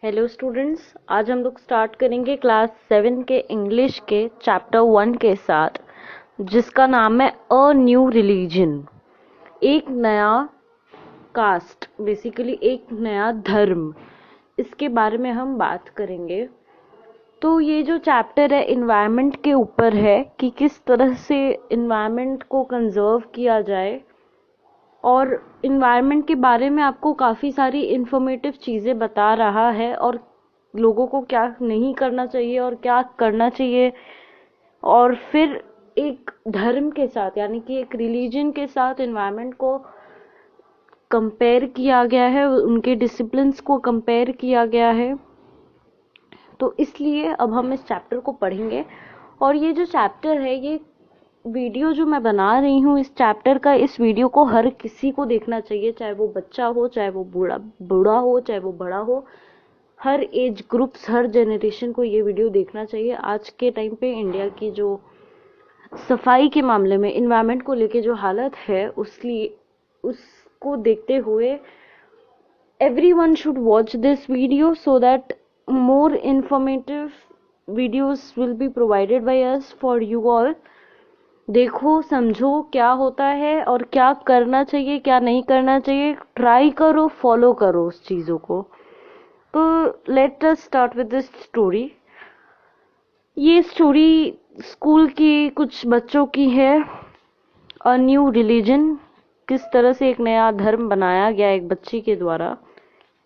Hello students, आज हम लोग स्टार्ट करेंगे क्लास 7 के इंग्लिश के चैप्टर 1 के साथ, जिसका नाम है अ न्यू रिलीजन। एक नया कास्ट, बेसिकली एक नया धर्म, इसके बारे में हम बात करेंगे। तो ये जो चैप्टर है इन्वायरमेंट के ऊपर है कि किस तरह से इन्वायरमेंट को कंजर्व किया जाए, और इन्वायरमेंट के बारे में आपको काफ़ी सारी इंफॉर्मेटिव चीज़ें बता रहा है, और लोगों को क्या नहीं करना चाहिए और क्या करना चाहिए। और फिर एक धर्म के साथ, यानी कि एक रिलीजन के साथ इन्वायरमेंट को कंपेयर किया गया है, उनके डिसिप्लिन्स को कंपेयर किया गया है। तो इसलिए अब हम इस चैप्टर को पढ़ेंगे। और ये जो चैप्टर है, ये वीडियो जो मैं बना रही हूँ इस चैप्टर का, इस वीडियो को हर किसी को देखना चाहिए, चाहे वो बच्चा हो, चाहे वो बूढ़ा हो, चाहे वो बड़ा हो। हर एज ग्रुप्स, हर जनरेशन को ये वीडियो देखना चाहिए। आज के टाइम पे इंडिया की जो सफाई के मामले में, इन्वायरमेंट को लेके जो हालत है, उसको देखते हुए everyone should watch this video so that more informative videos will be provided by us for you all. देखो, समझो क्या होता है और क्या करना चाहिए, क्या नहीं करना चाहिए। ट्राई करो, फॉलो करो उस चीज़ों को। तो let us start with this story. ये स्टोरी स्कूल की कुछ बच्चों की है। अ न्यू रिलीजन, किस तरह से एक नया धर्म बनाया गया एक बच्ची के द्वारा,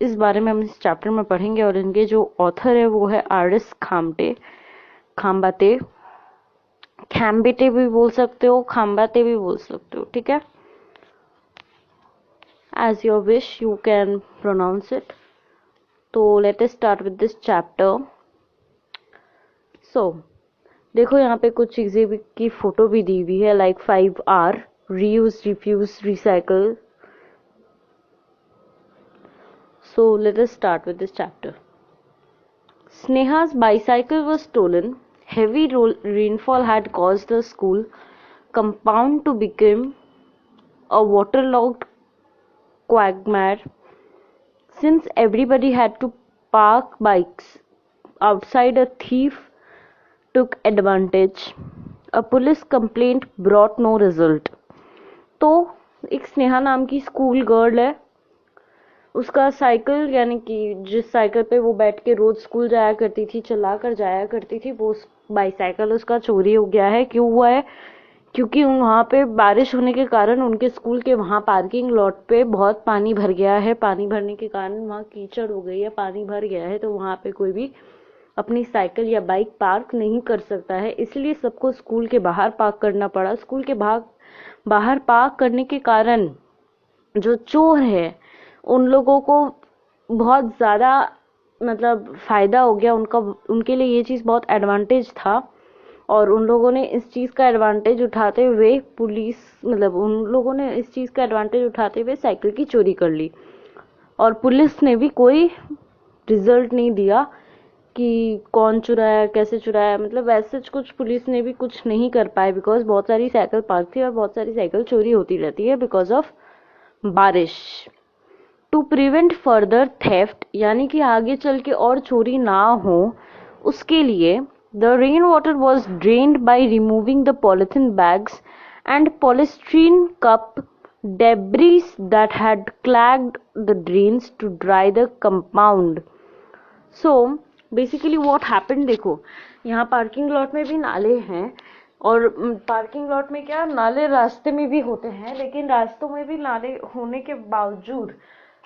इस बारे में हम इस चैप्टर में पढ़ेंगे। और इनके जो ऑथर है वो है आर.एस. खाम्बाते। खैम्बेटे भी बोल सकते हो, खाम्बाते भी बोल सकते हो, ठीक है। As your wish you can pronounce it. तो let us start with this chapter. So देखो, यहाँ पे कुछ चीज़ें भी की फोटो भी दी हुई है, like 5R, reuse, refuse, recycle. So let us start with this chapter. Sneha's bicycle was stolen. Heavy rainfall had caused the school compound to become a waterlogged quagmire. Since everybody had to park bikes outside, a thief took advantage. A police complaint brought no result. तो एक स्नेहा नाम की school girl है, उसका cycle, यानी कि जिस cycle पे वो बैठ के रोज स्कूल जाया करती थी, चला कर जाया करती थी, वो बाईसाइकिल उसका चोरी हो गया है। क्यों हुआ है? क्योंकि वहाँ पे बारिश होने के कारण उनके स्कूल के वहाँ पार्किंग लॉट पे बहुत पानी भर गया है। पानी भरने के कारण वहाँ कीचड़ हो गई है, पानी भर गया है, तो वहाँ पे कोई भी अपनी साइकिल या बाइक पार्क नहीं कर सकता है। इसलिए सबको स्कूल के बाहर पार्क करना पड़ा। स्कूल के बाहर पार्क करने के कारण जो चोर है उन लोगों को बहुत ज़्यादा मतलब फ़ायदा हो गया उनका। उनके लिए ये चीज़ बहुत एडवांटेज था, और उन लोगों ने इस चीज़ का एडवांटेज उठाते हुए उन लोगों ने इस चीज़ का एडवांटेज उठाते हुए साइकिल की चोरी कर ली। और पुलिस ने भी कोई रिजल्ट नहीं दिया कि कौन चुराया, कैसे चुराया, मतलब ऐसे कुछ पुलिस ने भी कुछ नहीं कर पाए, बिकॉज बहुत सारी साइकिल पार्क थी और बहुत सारी साइकिल चोरी होती रहती है बिकॉज ऑफ बारिश। टू प्रिवेंट फर्दर थेफ्ट, यानी कि आगे चल के और चोरी ना हो, उसके लिए the rain water was drained by removing the polythene bags and polystyrene cup debris that had clogged the drains to dry the compound. So basically what happened, देखो यहाँ पार्किंग लॉट में भी नाले हैं, और पार्किंग लॉट में क्या, नाले रास्ते में भी होते हैं, लेकिन रास्तों में भी नाले होने के बावजूद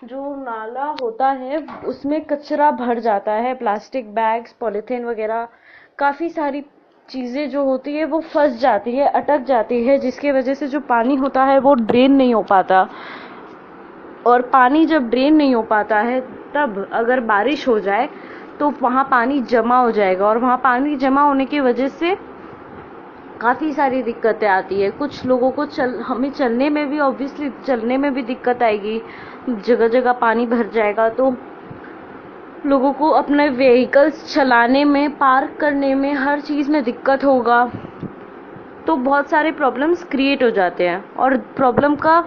जो नाला होता है उसमें कचरा भर जाता है, प्लास्टिक बैग्स, पॉलीथीन वगैरह, काफ़ी सारी चीज़ें जो होती है वो फंस जाती है, अटक जाती है, जिसकी वजह से जो पानी होता है वो ड्रेन नहीं हो पाता। और पानी जब ड्रेन नहीं हो पाता है, तब अगर बारिश हो जाए तो वहाँ पानी जमा हो जाएगा, और वहाँ पानी जमा होने की वजह से काफ़ी सारी दिक्कतें आती है। कुछ लोगों को हमें चलने में भी, ऑब्वियसली चलने में भी दिक्कत आएगी, जगह जगह पानी भर जाएगा, तो लोगों को अपने व्हीकल्स चलाने में, पार्क करने में, हर चीज़ में दिक्कत होगा। तो बहुत सारे प्रॉब्लम्स क्रिएट हो जाते हैं। और प्रॉब्लम का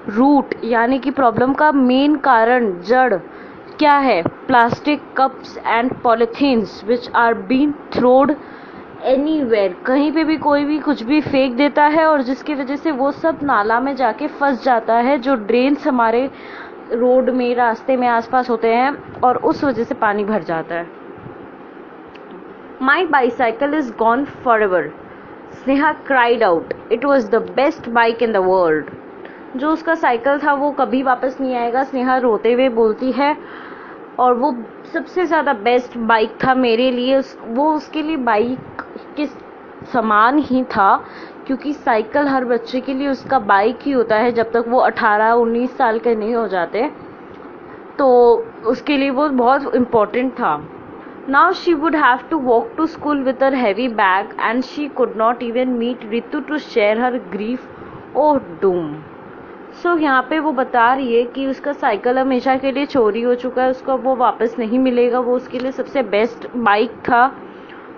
रूट, यानी कि प्रॉब्लम का मेन कारण, जड़ क्या है? Plastic cups and polythenes which are been thrown anywhere, कहीं पे भी कोई भी कुछ भी फेंक देता है और जिसकी वजह से वो सब नाला में जाके फंस जाता है, जो ड्रेन्स हमारे रोड में, रास्ते में आसपास होते हैं, और उस वजह से पानी भर जाता है. My bicycle is gone forever, Sneha cried out. It was the best bike in the world. जो उसका साइकिल था वो कभी वापस नहीं आएगा, स्नेहा रोते हुए बोलती है, और वो सबसे ज़्यादा बेस्ट बाइक था मेरे लिए. वो उसके लिए बाइक के समान ही था, क्योंकि साइकिल हर बच्चे के लिए उसका बाइक ही होता है जब तक वो 18-19 साल के नहीं हो जाते, तो उसके लिए वो बहुत इम्पोर्टेंट था. Now she would have to walk to school with her heavy bag and she could not even meet Ritu to share her grief. Oh doom. So यहाँ पे वो बता रही है कि उसका साइकिल हमेशा के लिए चोरी हो चुका है, उसको वो वापस नहीं मिलेगा. वो उसके लिए सबसे बेस्ट बाइक था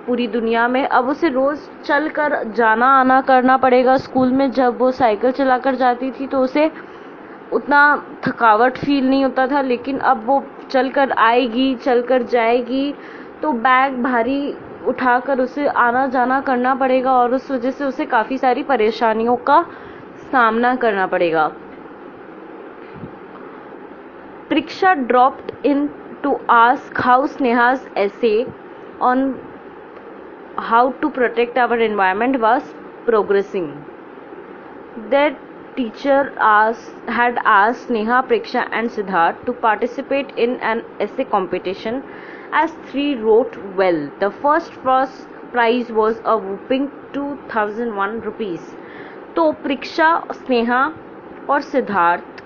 पूरी दुनिया में. अब उसे रोज़ चल कर जाना आना करना पड़ेगा स्कूल में. जब वो साइकिल चला कर जाती थी तो उसे उतना थकावट फील नहीं होता था, लेकिन अब वो चल कर आएगी, चल कर जाएगी, तो बैग भारी उठाकर उसे आना जाना करना पड़ेगा, और उस वजह से उसे काफ़ी सारी परेशानियों का सामना करना पड़ेगा. Priksha dropped in to ask how Sneha's essay on how to protect our environment was progressing. Their teacher had asked Sneha, Priksha and Siddharth to participate in an essay competition, as three wrote well. The first prize was a whopping 2001 rupees. तो प्रीक्षा, स्नेहा और सिद्धार्थ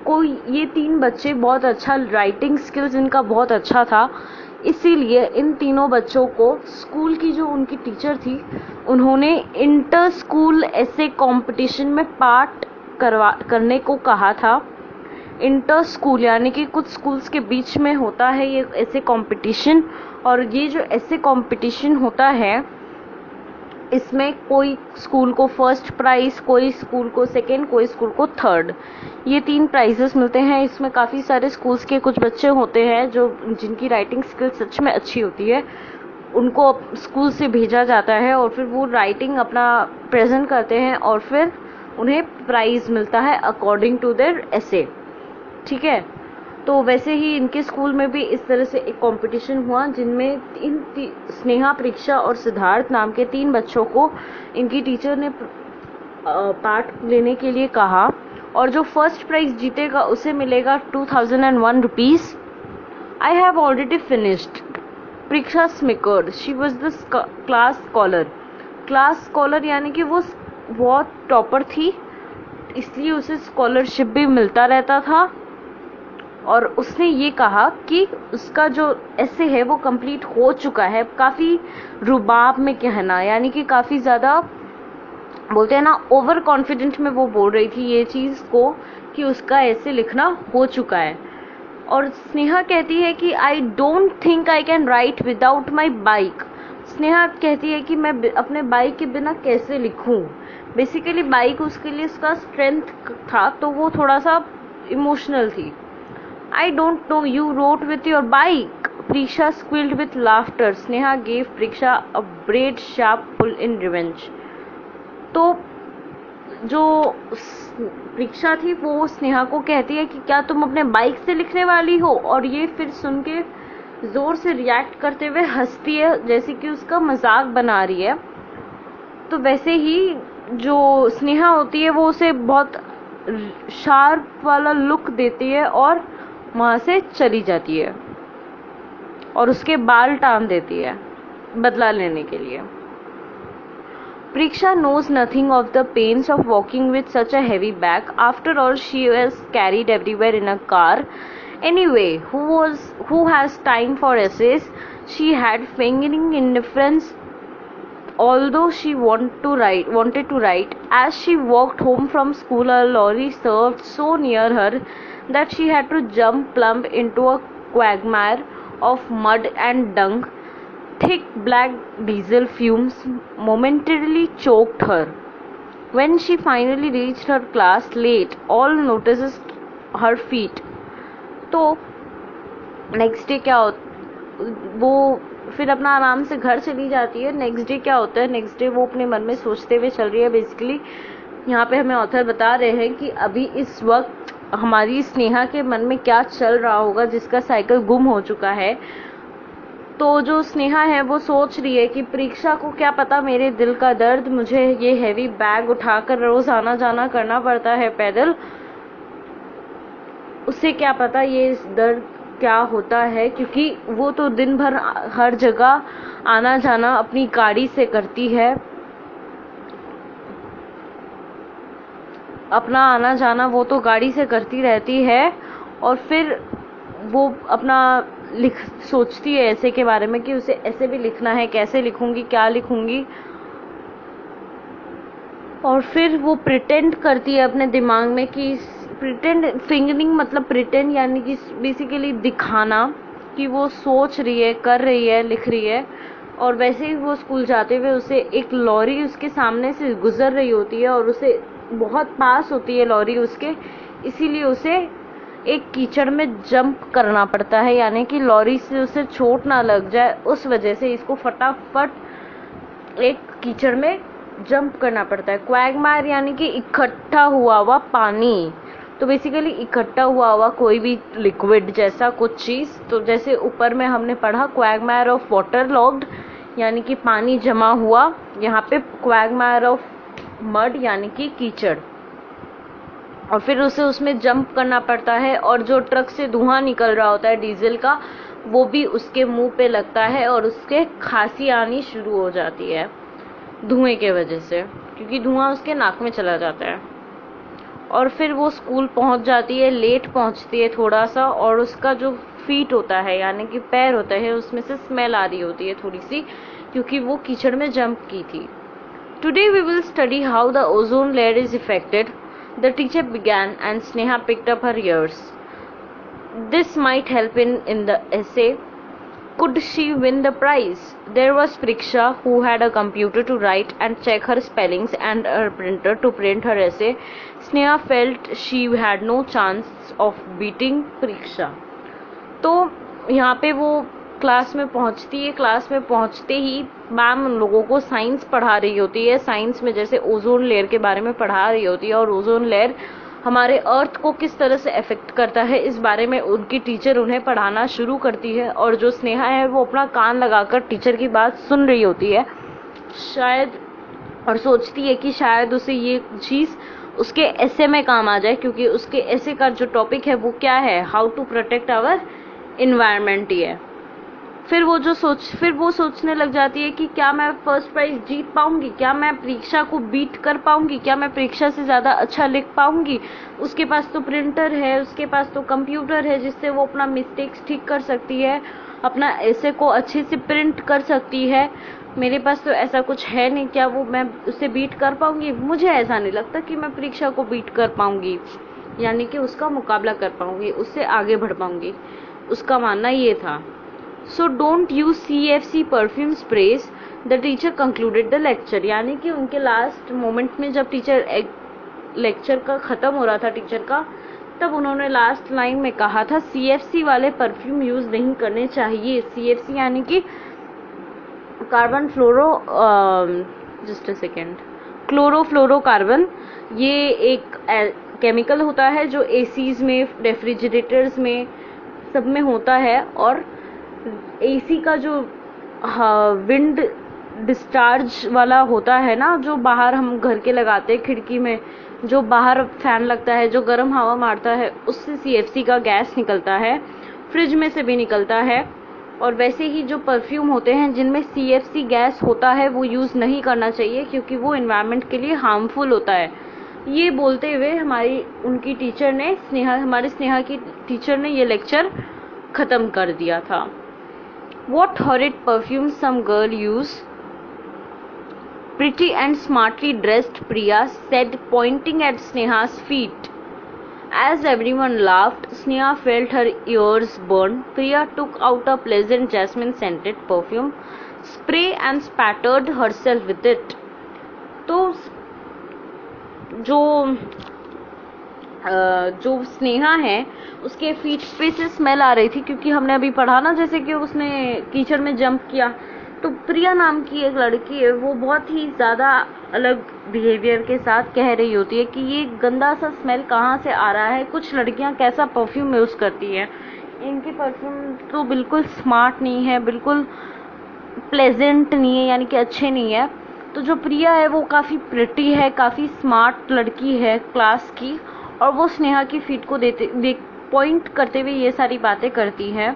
को, ये तीन बच्चे बहुत अच्छा, writing skills इनका बहुत अच्छा था, इसीलिए इन तीनों बच्चों को स्कूल की जो उनकी टीचर थी उन्होंने इंटर स्कूल ऐसे कंपटीशन में पार्ट करने को कहा था. इंटर स्कूल यानी कि कुछ स्कूल्स के बीच में होता है ये ऐसे कंपटीशन, और ये जो ऐसे कंपटीशन होता है इसमें कोई स्कूल को फर्स्ट प्राइज़, कोई स्कूल को सेकेंड, कोई स्कूल को थर्ड, ये 3 प्राइजेस मिलते हैं. इसमें काफ़ी सारे स्कूल्स के कुछ बच्चे होते हैं जो जिनकी राइटिंग स्किल सच में अच्छी होती है, उनको स्कूल से भेजा जाता है और फिर वो राइटिंग अपना प्रेजेंट करते हैं और फिर उन्हें प्राइज़ मिलता है अकॉर्डिंग टू देयर एसे. ठीक है, तो वैसे ही इनके स्कूल में भी इस तरह से एक कंपटीशन हुआ जिनमें स्नेहा, प्रीक्षा और सिद्धार्थ नाम के 3 बच्चों को इनकी टीचर ने पार्ट लेने के लिए कहा, और जो फर्स्ट प्राइज जीतेगा उसे मिलेगा 2001 rupees. I have already finished. Preeksha smirked. She was the class scholar यानी कि वो बहुत टॉपर थी, इसलिए उसे स्कॉलरशिप भी मिलता रहता था. और उसने ये कहा कि उसका जो ऐसे है वो कंप्लीट हो चुका है. काफ़ी रुबाब में कहना, यानी कि काफ़ी ज़्यादा बोलते हैं ना, ओवर कॉन्फिडेंट में वो बोल रही थी ये चीज़ को कि उसका ऐसे लिखना हो चुका है. और स्नेहा कहती है कि I don't think I can write without my bike. Sneha कहती है कि मैं अपने बाइक के बिना कैसे लिखूं. बेसिकली बाइक उसके लिए उसका स्ट्रेंथ था, तो वो थोड़ा सा इमोशनल थी. I don't know, you wrote with your bike. Priksha squealed with laughter. Sneha gave Priksha a braid sharp pull in revenge. तो जो प्रीक्षा थी वो स्नेहा को कहती है कि क्या तुम अपने बाइक से लिखने वाली हो, और ये फिर सुन के जोर से रिएक्ट करते हुए हंसती है जैसे कि उसका मजाक बना रही है. तो वैसे ही जो स्नेहा होती है वो उसे बहुत शार्प वाला लुक देती है और वहाँ से चली जाती है और उसके बाल टान देती है बदला लेने के लिए. प्रीक्षा knows nothing of the pains of walking with such a heavy bag. After all, she was carried everywhere in a car. Anyway, who has time for essays? She had fingering indifference, although she wanted to write. As she walked home from school, a lorry swerved so near her that she had to jump plump into a quagmire of mud and dung. Thick black diesel fumes momentarily choked her. When she finally reached her class late, all noticed her feet. तो next day क्या वो फिर अपना आराम से घर चली जाती है। नेक्स्ट डे क्या होता है, नेक्स्ट डे वो अपने मन में सोचते हुए चल रही है। बेसिकली यहाँ पे हमें ऑथर बता रहे हैं कि अभी इस वक्त हमारी स्नेहा के मन में क्या चल रहा होगा, जिसका साइकिल गुम हो चुका है। तो जो स्नेहा है वो सोच रही है कि परीक्षा को क्या पता मेरे दिल का दर्द, मुझे ये हैवी बैग उठाकर रोज आना जाना करना पड़ता है पैदल, उसे क्या पता ये दर्द क्या होता है, क्योंकि वो तो दिन भर हर जगह आना जाना अपनी गाड़ी से करती है, अपना आना जाना वो तो गाड़ी से करती रहती है। और फिर वो अपना सोचती है ऐसे के बारे में कि उसे ऐसे भी लिखना है, कैसे लिखूंगी, क्या लिखूंगी। और फिर वो प्रिटेंड करती है अपने दिमाग में कि प्रिटेंड फिंगरिंग मतलब प्रिटेंड यानी कि बेसिकली दिखाना कि वो सोच रही है, कर रही है, लिख रही है। और वैसे ही वो स्कूल जाते हुए उसे एक लॉरी उसके सामने से गुजर रही होती है और उसे बहुत पास होती है लॉरी उसके, इसीलिए उसे एक कीचड़ में जंप करना पड़ता है, यानी कि लॉरी से उसे चोट ना लग जाए, उस वजह से इसको फटाफट एक कीचड़ में जंप करना पड़ता है। क्वैगमायर यानी कि इकट्ठा हुआ हुआ पानी, तो बेसिकली इकट्ठा हुआ कोई भी लिक्विड जैसा कुछ चीज। तो जैसे ऊपर में हमने पढ़ा क्वैगमायर ऑफ वाटर लॉग्ड यानी कि पानी जमा हुआ, यहाँ पे क्वैगमायर ऑफ मड यानी कि कीचड़। और फिर उसे उसमें जंप करना पड़ता है और जो ट्रक से धुआं निकल रहा होता है डीजल का, वो भी उसके मुंह पे लगता है और उसके खांसी आनी शुरू हो जाती है धुएं के वजह से, क्योंकि धुआं उसके नाक में चला जाता है। और फिर वो स्कूल पहुंच जाती है, लेट पहुंचती है थोड़ा सा, और उसका जो फीट होता है यानी कि पैर होता है उसमें से स्मेल आ रही होती है थोड़ी सी, क्योंकि वो कीचड़ में जंप की थी। Today we will study how the ozone layer is affected. The teacher began and Sneha picked up her ears. This might help in the essay. Could she win the prize? There was Priksha, who had a computer to write and check her spellings and a printer to print her essay. Sneha felt she had no chance of beating Priksha. तो यहाँ पे वो class में पहुंचती है। Class में पहुंचते ही ma'am उन लोगों को साइंस पढ़ा रही होती है। साइंस में जैसे ओजोन लेयर के बारे में पढ़ा रही होती है और ओजोन लेयर हमारे अर्थ को किस तरह से अफेक्ट करता है इस बारे में उनकी टीचर उन्हें पढ़ाना शुरू करती है। और जो स्नेहा है वो अपना कान लगाकर टीचर की बात सुन रही होती है शायद, और सोचती है कि शायद उसे ये चीज उसके एसे में काम आ जाए, क्योंकि उसके एसे का जो टॉपिक है वो क्या है, how to protect our environment ही है। फिर वो सोचने लग जाती है कि क्या मैं फर्स्ट प्राइज जीत पाऊंगी, क्या मैं परीक्षा को बीट कर पाऊंगी, क्या मैं परीक्षा से ज्यादा अच्छा लिख पाऊंगी। उसके पास तो प्रिंटर है, उसके पास तो कंप्यूटर है जिससे वो अपना मिस्टेक्स ठीक कर सकती है, अपना ऐसे को अच्छे से प्रिंट कर सकती है। मेरे पास तो ऐसा कुछ है नहीं, क्या वो मैं उससे बीट कर पाऊंगी? मुझे ऐसा नहीं लगता कि मैं परीक्षा को बीट कर पाऊंगी, यानी कि उसका मुकाबला कर पाऊंगी, उससे आगे बढ़ पाऊंगी। उसका मानना ये था। So don't use CFC perfume sprays. The teacher concluded the lecture. यानी कि उनके लास्ट मोमेंट में जब टीचर लेक्चर का खत्म हो रहा था टीचर का, तब उन्होंने लास्ट लाइन में कहा था CFC वाले परफ्यूम यूज नहीं करने चाहिए। CFC यानी कि carbon fluoro just a second chlorofluorocarbon. ये एक केमिकल होता है जो एसीज में, रेफ्रिजरेटर्स में सब में होता है। और एसी का जो विंड डिस्चार्ज वाला होता है ना, जो बाहर हम घर के लगाते हैं खिड़की में, जो बाहर फैन लगता है जो गर्म हवा मारता है, उससे CFC का गैस निकलता है, फ्रिज में से भी निकलता है। और वैसे ही जो परफ्यूम होते हैं जिनमें CFC गैस होता है वो यूज नहीं करना चाहिए, क्योंकि वो एनवायरनमेंट के लिए हार्मफुल होता है। ये बोलते हुए उनकी टीचर ने हमारे स्नेहा की टीचर ने ये लेक्चर खत्म कर दिया था। What horrid perfume some girl use? Pretty and smartly dressed Priya said, pointing at Sneha's feet. As everyone laughed, Sneha felt her ears burn. Priya took out a pleasant jasmine-scented perfume spray and spattered herself with it. तो जो जो स्नेहा है उसके feet पे से smell आ रही थी, क्योंकि हमने अभी पढ़ा ना जैसे कि उसने कीचड़ में जंप किया। तो प्रिया नाम की एक लड़की है, वो बहुत ही ज़्यादा अलग बिहेवियर के साथ कह रही होती है कि ये गंदा सा स्मेल कहाँ से आ रहा है, कुछ लड़कियाँ कैसा परफ्यूम यूज़ करती हैं, इनकी परफ्यूम तो बिल्कुल स्मार्ट नहीं है, बिल्कुल प्लेजेंट नहीं है, यानी कि अच्छे नहीं है। तो जो प्रिया है वो काफ़ी प्रिटी है, काफ़ी स्मार्ट लड़की है क्लास की, और वो स्नेहा की फीट को देख पॉइंट करते हुए ये सारी बातें करती है।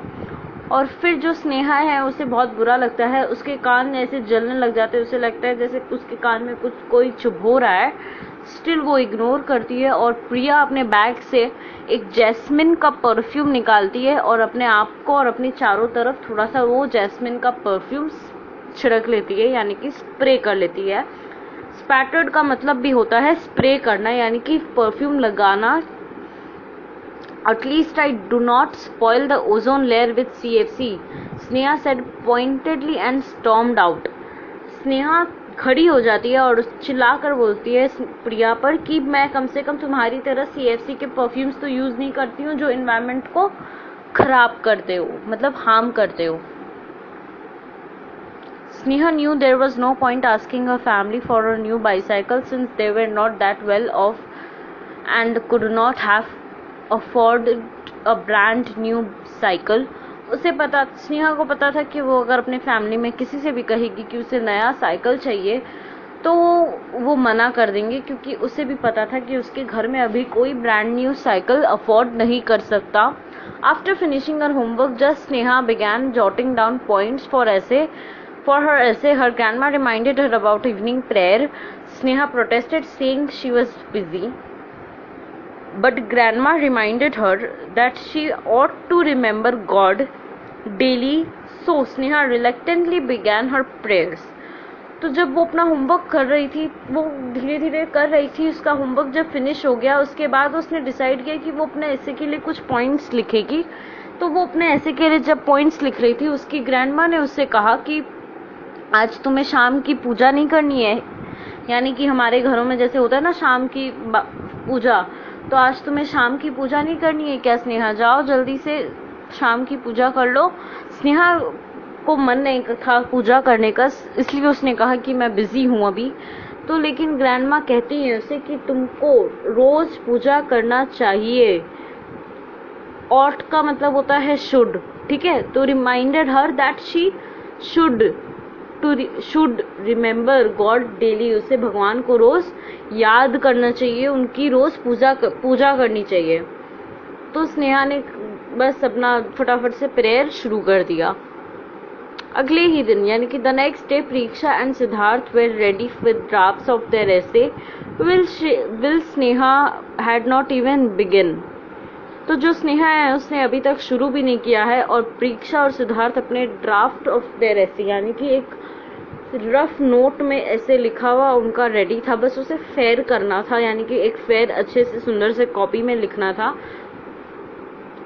और फिर जो स्नेहा है उसे बहुत बुरा लगता है, उसके कान ऐसे जलने लग जाते हैं, उसे लगता है जैसे उसके कान में कुछ कोई चुभ रहा है। स्टिल वो इग्नोर करती है और प्रिया अपने बैग से एक जैस्मिन का परफ्यूम निकालती है और अपने आप को और अपनी चारों तरफ थोड़ा सा वो जैस्मिन का परफ्यूम छिड़क लेती है, यानी कि स्प्रे कर लेती है। स्पैटर्ड का मतलब भी होता है स्प्रे करना, यानी कि परफ्यूम लगाना। At least I do not spoil the ozone layer with CFC, Sneha said pointedly and stormed out. Sneha खड़ी हो जाती है और चिल्लाकर बोलती है प्रिया पर कि मैं कम से कम तुम्हारी तरह CFC के परफ्यूम्स तो यूज़ नहीं करती हूँ जो इन्वायरमेंट को खराब करते हो, मतलब हार्म करते हो। Sneha knew there was no point asking her family for a new bicycle since they were not that well off and could not have afforded a brand new cycle. Sneha को पता था कि वो अगर अपने फैमिली में किसी से भी कहेगी कि उसे नया साइकिल चाहिए तो वो मना कर देंगे, क्योंकि उसे भी पता था कि उसके घर में अभी कोई ब्रांड न्यू साइकिल अफोर्ड नहीं कर सकता। After finishing her homework, just Sneha began jotting down points for her essay. Her grandma reminded her about evening prayer. Sneha protested, saying she was busy. But grandma reminded her that she ought to remember God daily. So Sneha reluctantly began her prayers. तो जब वो अपना homework कर रही थी, वो धीरे धीरे कर रही थी, उसका होमवर्क जब फिनिश हो गया उसके बाद उसने डिसाइड किया कि वो अपने ऐसे के लिए कुछ पॉइंट्स लिखेगी। तो वो अपने ऐसे के लिए जब पॉइंट्स लिख रही थी, उसकी ग्रैंडमा ने उससे कहा कि आज तुम्हें शाम की पूजा नहीं करनी है, यानी कि हमारे घरों में जैसे होता है ना शाम की पूजा, तो आज तुम्हें शाम की पूजा नहीं करनी है क्या स्नेहा? जाओ जल्दी से शाम की पूजा कर लो। स्नेहा को मन नहीं था पूजा करने का, इसलिए उसने कहा कि मैं बिजी हूँ अभी। तो लेकिन ग्रैंडमा कहती है उसे कि तुमको रोज पूजा करना चाहिए। ऑट का मतलब होता है शुड, ठीक है? तो reminded her that she should remember God daily, उसे भगवान को रोज याद करना चाहिए, उनकी रोज पूजा करनी चाहिए। तो स्नेहा ने बस अपना फटाफट से प्रेयर शुरू कर दिया। अगले ही दिन यानी कि the next day, Pariksha and Siddharth were ready with drafts of their essay will Sneha had not even begin. तो जो स्नेहा है उसने अभी तक शुरू भी नहीं किया है, और परीक्षा और सिद्धार्थ अपने ड्राफ्ट ऑफ देयर एसे यानी कि एक रफ नोट में ऐसे लिखा हुआ उनका रेडी था, बस उसे फेयर करना था, यानी कि एक फेयर अच्छे से सुंदर से कॉपी में लिखना था।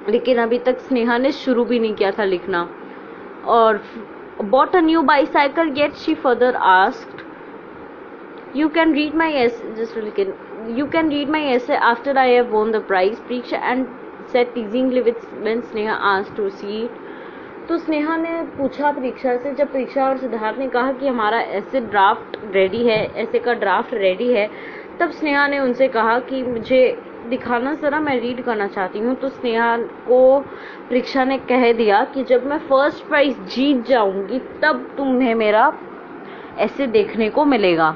लेकिन अभी तक स्नेहा ने शुरू भी नहीं किया था लिखना। और bought a new bicycle yet, she further asked. You can read my essay after I have won the prize, Preeksha and said teasingly when Sneha asked to see it. तो स्नेहा ने पूछा परीक्षा से, जब परीक्षा और सिद्धार्थ ने कहा कि हमारा ऐसे का ड्राफ्ट रेडी है, तब स्नेहा ने उनसे कहा कि मुझे दिखाना जरा, मैं रीड करना चाहती हूँ। तो स्नेहा को परीक्षा ने कह दिया कि जब मैं फर्स्ट प्राइज जीत जाऊंगी तब तुम्हें मेरा ऐसे देखने को मिलेगा।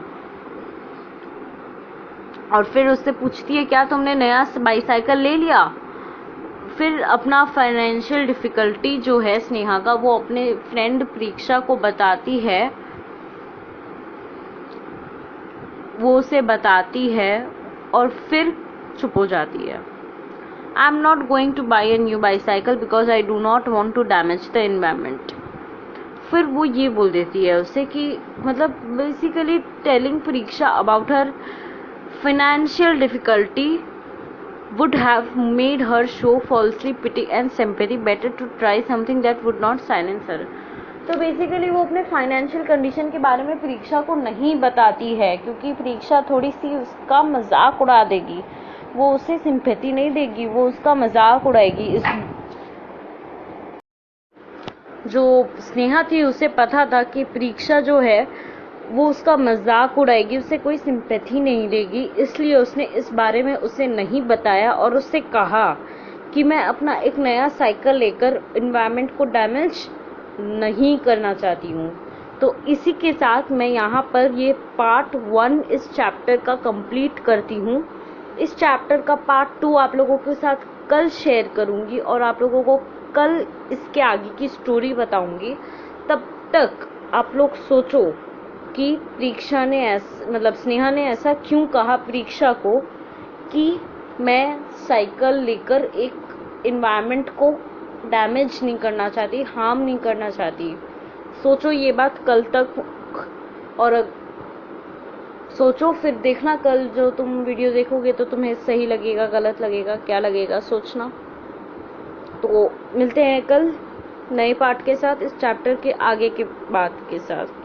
और फिर उससे पूछती है क्या तुमने नया बाईसाइकिल ले लिया? फिर अपना फाइनेंशियल डिफिकल्टी जो है स्नेहा का, वो अपने फ्रेंड परीक्षा को बताती है, वो उसे बताती है और फिर चुप हो जाती है। I am not going to buy a new bicycle because I do not want to damage the environment. फिर वो ये बोल देती है उसे कि मतलब basically telling Pariksha about her financial difficulty would have made her show falsely pity and sympathy, better to try something that would not silence her. तो बेसिकली वो अपने फाइनेंशियल कंडीशन के बारे में परीक्षा को नहीं बताती है, क्योंकि परीक्षा थोड़ी सी उसका मजाक उड़ा देगी। वो उसे सिंपैथी नहीं देगी, वो उसका मजाक उड़ाएगी। इस जो स्नेहा थी उसे पता था कि परीक्षा जो है वो उसका मजाक उड़ाएगी, उसे कोई सिंपैथी नहीं देगी, इसलिए उसने इस बारे में उसे नहीं बताया और उससे कहा कि मैं अपना एक नया साइकिल लेकर एनवायरनमेंट को डैमेज नहीं करना चाहती हूँ। तो इसी के साथ मैं यहाँ पर ये पार्ट 1 इस चैप्टर का कंप्लीट करती हूँ। इस चैप्टर का पार्ट 2 आप लोगों के साथ कल शेयर करूँगी और आप लोगों को कल इसके आगे की स्टोरी बताऊँगी। तब तक आप लोग सोचो कि परीक्षा ने स्नेहा ने ऐसा क्यों कहा परीक्षा को कि मैं साइकिल लेकर एक एनवायरनमेंट को डैमेज नहीं करना चाहती, हार्म नहीं करना चाहती। सोचो ये बात कल तक, और सोचो फिर देखना कल जो तुम वीडियो देखोगे तो तुम्हें सही लगेगा, गलत लगेगा, क्या लगेगा, सोचना। तो मिलते हैं कल नए पार्ट के साथ, इस चैप्टर के आगे के बात के साथ।